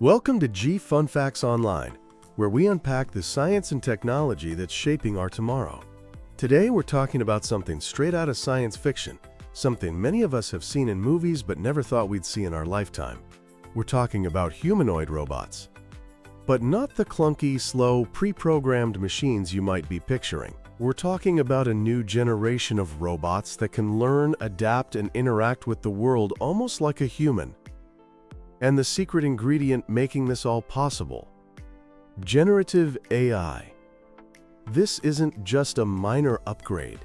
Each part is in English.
Welcome to G Fun Facts Online, where we unpack the science and technology that's shaping our tomorrow. Today we're talking about something straight out of science fiction, something many of us have seen in movies but never thought we'd see in our lifetime. We're talking about humanoid robots. But not the clunky, slow, pre-programmed machines you might be picturing. We're talking about a new generation of robots that can learn, adapt, and interact with the world almost like a human. And the secret ingredient making this all possible: generative AI. This isn't just a minor upgrade.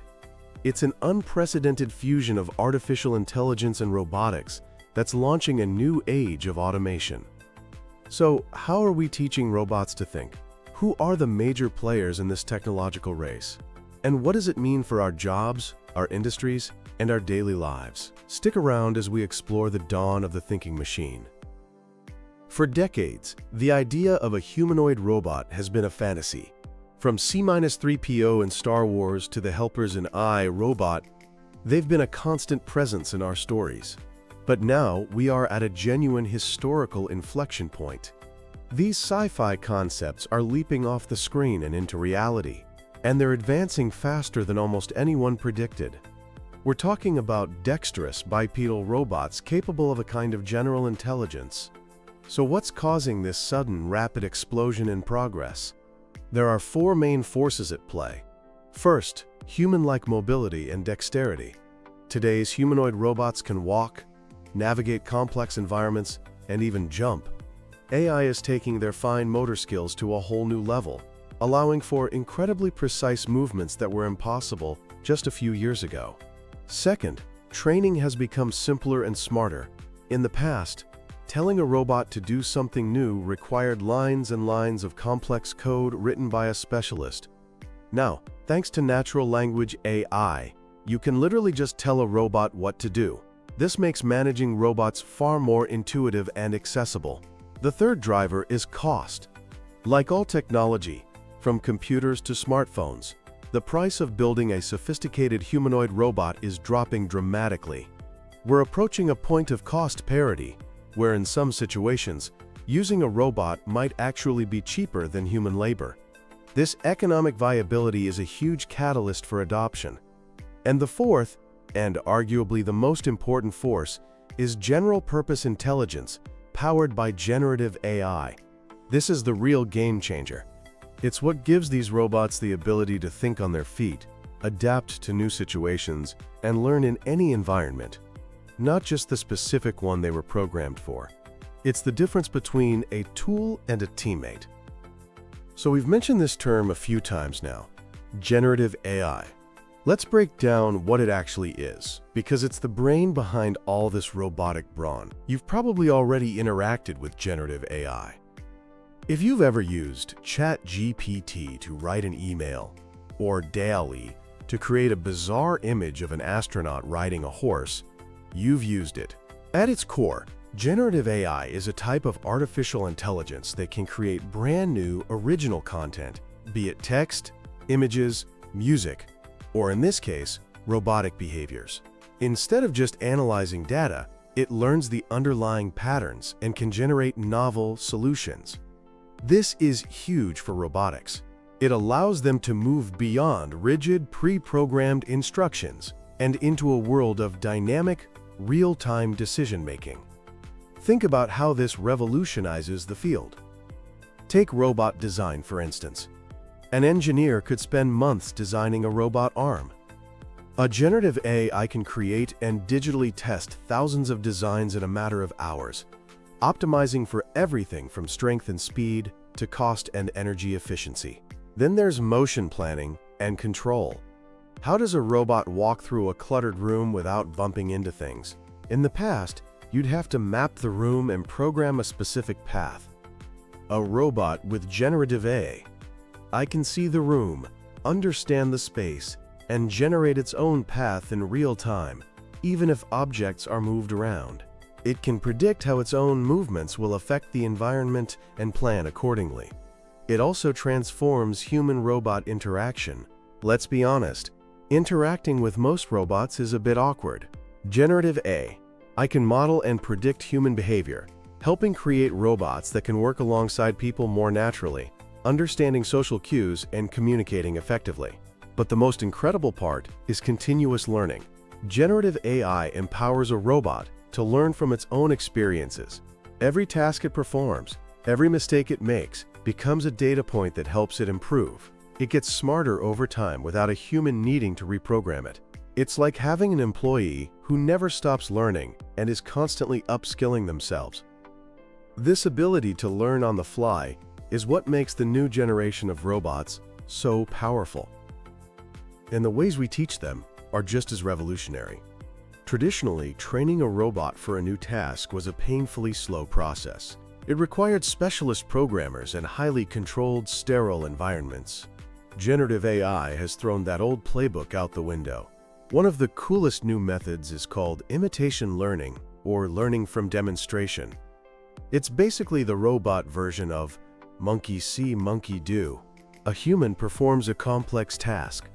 It's an unprecedented fusion of artificial intelligence and robotics that's launching a new age of automation. So, how are we teaching robots to think? Who are the major players in this technological race? And what does it mean for our jobs, our industries, and our daily lives? Stick around as we explore the dawn of the thinking machine. For decades, the idea of a humanoid robot has been a fantasy. From C-3PO in Star Wars to the helpers in I, Robot, they've been a constant presence in our stories. But now we are at a genuine historical inflection point. These sci-fi concepts are leaping off the screen and into reality, and they're advancing faster than almost anyone predicted. We're talking about dexterous bipedal robots capable of a kind of general intelligence. So what's causing this sudden, rapid explosion in progress? There are four main forces at play. First, human-like mobility and dexterity. Today's humanoid robots can walk, navigate complex environments, and even jump. AI is taking their fine motor skills to a whole new level, allowing for incredibly precise movements that were impossible just a few years ago. Second, training has become simpler and smarter. In the past, telling a robot to do something new required lines and lines of complex code written by a specialist. Now, thanks to natural language AI, you can literally just tell a robot what to do. This makes managing robots far more intuitive and accessible. The third driver is cost. Like all technology, from computers to smartphones, the price of building a sophisticated humanoid robot is dropping dramatically. We're approaching a point of cost parity, where in some situations, using a robot might actually be cheaper than human labor. This economic viability is a huge catalyst for adoption. And the fourth, and arguably the most important force, is general-purpose intelligence, powered by generative AI. This is the real game changer. It's what gives these robots the ability to think on their feet, adapt to new situations, and learn in any environment. Not just the specific one they were programmed for. It's the difference between a tool and a teammate. So we've mentioned this term a few times now, generative AI. Let's break down what it actually is, because it's the brain behind all this robotic brawn. You've probably already interacted with generative AI. If you've ever used ChatGPT to write an email, or DALL-E to create a bizarre image of an astronaut riding a horse, you've used it. At its core, generative AI is a type of artificial intelligence that can create brand new, original content, be it text, images, music, or in this case, robotic behaviors. Instead of just analyzing data, it learns the underlying patterns and can generate novel solutions. This is huge for robotics. It allows them to move beyond rigid, pre-programmed instructions and into a world of dynamic, real-time decision-making. Think about how this revolutionizes the field. Take robot design, for instance. An engineer could spend months designing a robot arm. A generative AI can create and digitally test thousands of designs in a matter of hours, optimizing for everything from strength and speed to cost and energy efficiency. Then there's motion planning and control. How does a robot walk through a cluttered room without bumping into things? In the past, you'd have to map the room and program a specific path. A robot with generative AI can see the room, understand the space, and generate its own path in real time, even if objects are moved around. It can predict how its own movements will affect the environment and plan accordingly. It also transforms human-robot interaction. Let's be honest, interacting with most robots is a bit awkward. Generative AI can model and predict human behavior, helping create robots that can work alongside people more naturally, understanding social cues and communicating effectively. But the most incredible part is continuous learning. Generative AI empowers a robot to learn from its own experiences. Every task it performs, every mistake it makes, becomes a data point that helps it improve. It gets smarter over time without a human needing to reprogram it. It's like having an employee who never stops learning and is constantly upskilling themselves. This ability to learn on the fly is what makes the new generation of robots so powerful. And the ways we teach them are just as revolutionary. Traditionally, training a robot for a new task was a painfully slow process. It required specialist programmers and highly controlled, sterile environments. Generative AI has thrown that old playbook out the window. One of the coolest new methods is called imitation learning, or learning from demonstration. It's basically the robot version of monkey see, monkey do. A human performs a complex task,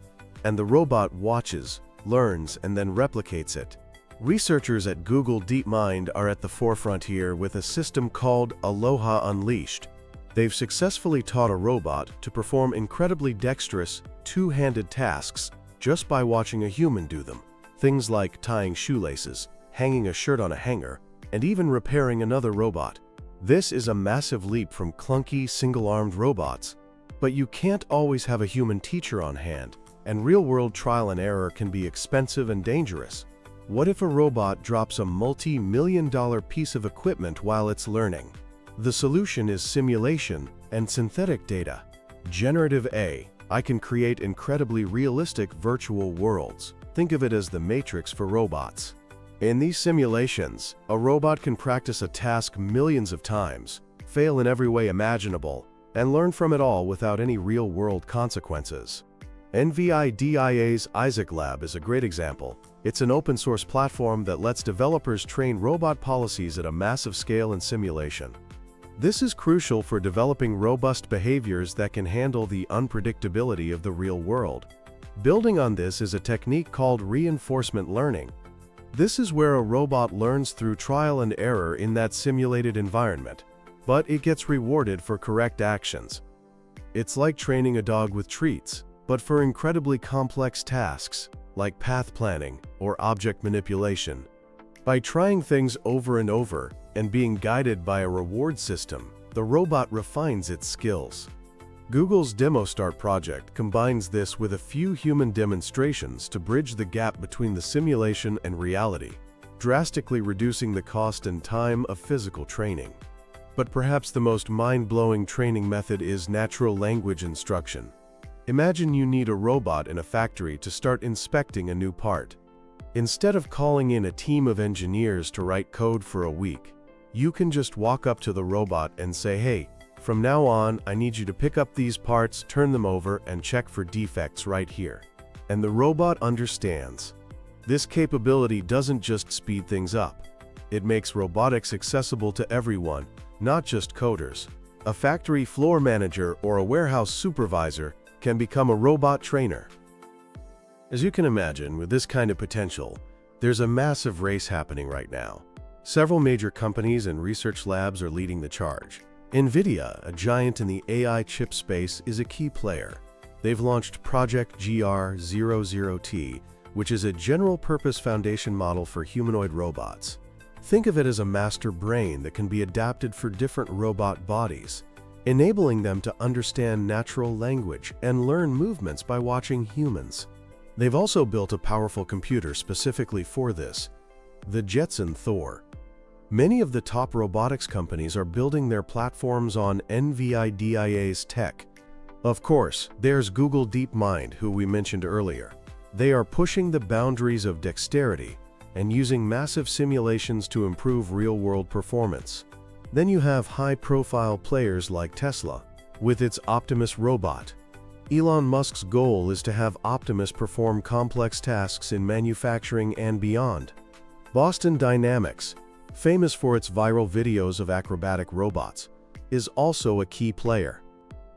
and the robot watches, learns, and then replicates it. Researchers at Google DeepMind are at the forefront here with a system called Aloha Unleashed. They've successfully taught a robot to perform incredibly dexterous, two-handed tasks just by watching a human do them. Things like tying shoelaces, hanging a shirt on a hanger, and even repairing another robot. This is a massive leap from clunky, single-armed robots. But you can't always have a human teacher on hand, and real-world trial and error can be expensive and dangerous. What if a robot drops a multi-million-dollar piece of equipment while it's learning? The solution is simulation and synthetic data. Generative AI can create incredibly realistic virtual worlds. Think of it as the Matrix for robots. In these simulations, a robot can practice a task millions of times, fail in every way imaginable, and learn from it all without any real-world consequences. NVIDIA's Isaac Lab is a great example. It's an open-source platform that lets developers train robot policies at a massive scale in simulation. This is crucial for developing robust behaviors that can handle the unpredictability of the real world. Building on this is a technique called reinforcement learning. This is where a robot learns through trial and error in that simulated environment, but it gets rewarded for correct actions. It's like training a dog with treats, but for incredibly complex tasks, like path planning or object manipulation. By trying things over and over and being guided by a reward system, the robot refines its skills. Google's DemoStart project combines this with a few human demonstrations to bridge the gap between the simulation and reality, drastically reducing the cost and time of physical training. But perhaps the most mind-blowing training method is natural language instruction. Imagine you need a robot in a factory to start inspecting a new part. Instead of calling in a team of engineers to write code for a week, you can just walk up to the robot and say, "Hey, from now on, I need you to pick up these parts, turn them over, and check for defects right here." And the robot understands. This capability doesn't just speed things up. It makes robotics accessible to everyone, not just coders. A factory floor manager or a warehouse supervisor can become a robot trainer. As you can imagine, with this kind of potential, there's a massive race happening right now. Several major companies and research labs are leading the charge. NVIDIA, a giant in the AI chip space, is a key player. They've launched Project GR00T, which is a general-purpose foundation model for humanoid robots. Think of it as a master brain that can be adapted for different robot bodies, enabling them to understand natural language and learn movements by watching humans. They've also built a powerful computer specifically for this, the Jetson Thor. Many of the top robotics companies are building their platforms on NVIDIA's tech. Of course, there's Google DeepMind, who we mentioned earlier. They are pushing the boundaries of dexterity and using massive simulations to improve real-world performance. Then you have high-profile players like Tesla, with its Optimus robot. Elon Musk's goal is to have Optimus perform complex tasks in manufacturing and beyond. Boston Dynamics, famous for its viral videos of acrobatic robots, is also a key player.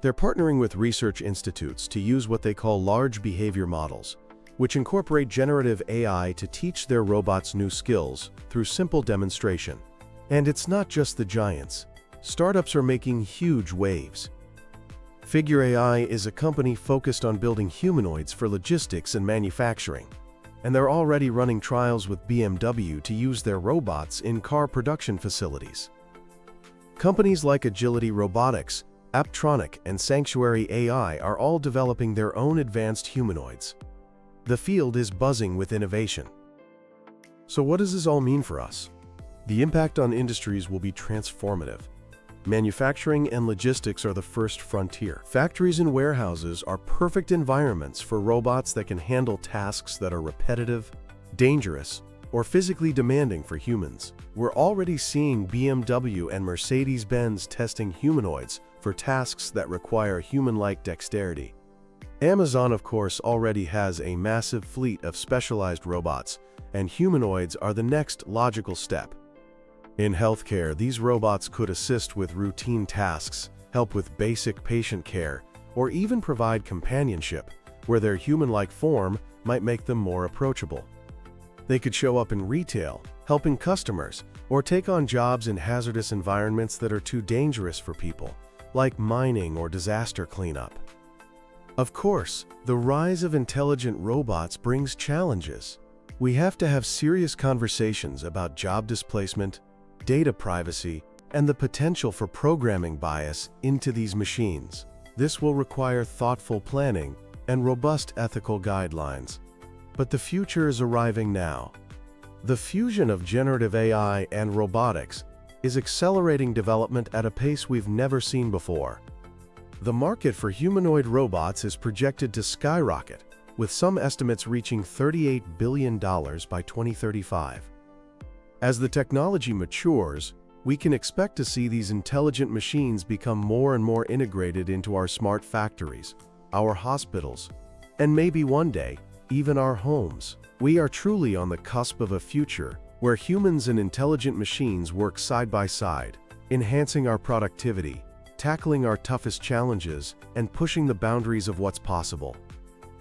They're partnering with research institutes to use what they call large behavior models, which incorporate generative AI to teach their robots new skills through simple demonstration. And it's not just the giants. Startups are making huge waves. Figure AI is a company focused on building humanoids for logistics and manufacturing, and they're already running trials with BMW to use their robots in car production facilities. Companies like Agility Robotics, Apptronic, and Sanctuary AI are all developing their own advanced humanoids. The field is buzzing with innovation. So what does this all mean for us? The impact on industries will be transformative. Manufacturing and logistics are the first frontier. Factories and warehouses are perfect environments for robots that can handle tasks that are repetitive, dangerous, or physically demanding for humans. We're already seeing BMW and Mercedes-Benz testing humanoids for tasks that require human-like dexterity. Amazon, of course, already has a massive fleet of specialized robots, and humanoids are the next logical step. In healthcare, these robots could assist with routine tasks, help with basic patient care, or even provide companionship, where their human-like form might make them more approachable. They could show up in retail, helping customers, or take on jobs in hazardous environments that are too dangerous for people, like mining or disaster cleanup. Of course, the rise of intelligent robots brings challenges. We have to have serious conversations about job displacement, data privacy, and the potential for programming bias into these machines. This will require thoughtful planning and robust ethical guidelines. But the future is arriving now. The fusion of generative AI and robotics is accelerating development at a pace we've never seen before. The market for humanoid robots is projected to skyrocket, with some estimates reaching $38 billion by 2035. As the technology matures, we can expect to see these intelligent machines become more and more integrated into our smart factories, our hospitals, and maybe one day, even our homes. We are truly on the cusp of a future where humans and intelligent machines work side by side, enhancing our productivity, tackling our toughest challenges, and pushing the boundaries of what's possible.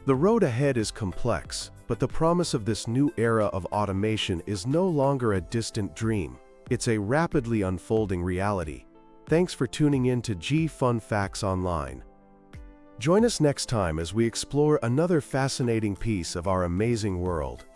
The road ahead is complex, but the promise of this new era of automation is no longer a distant dream. It's a rapidly unfolding reality. Thanks for tuning in to G Fun Facts Online. Join us next time as we explore another fascinating piece of our amazing world.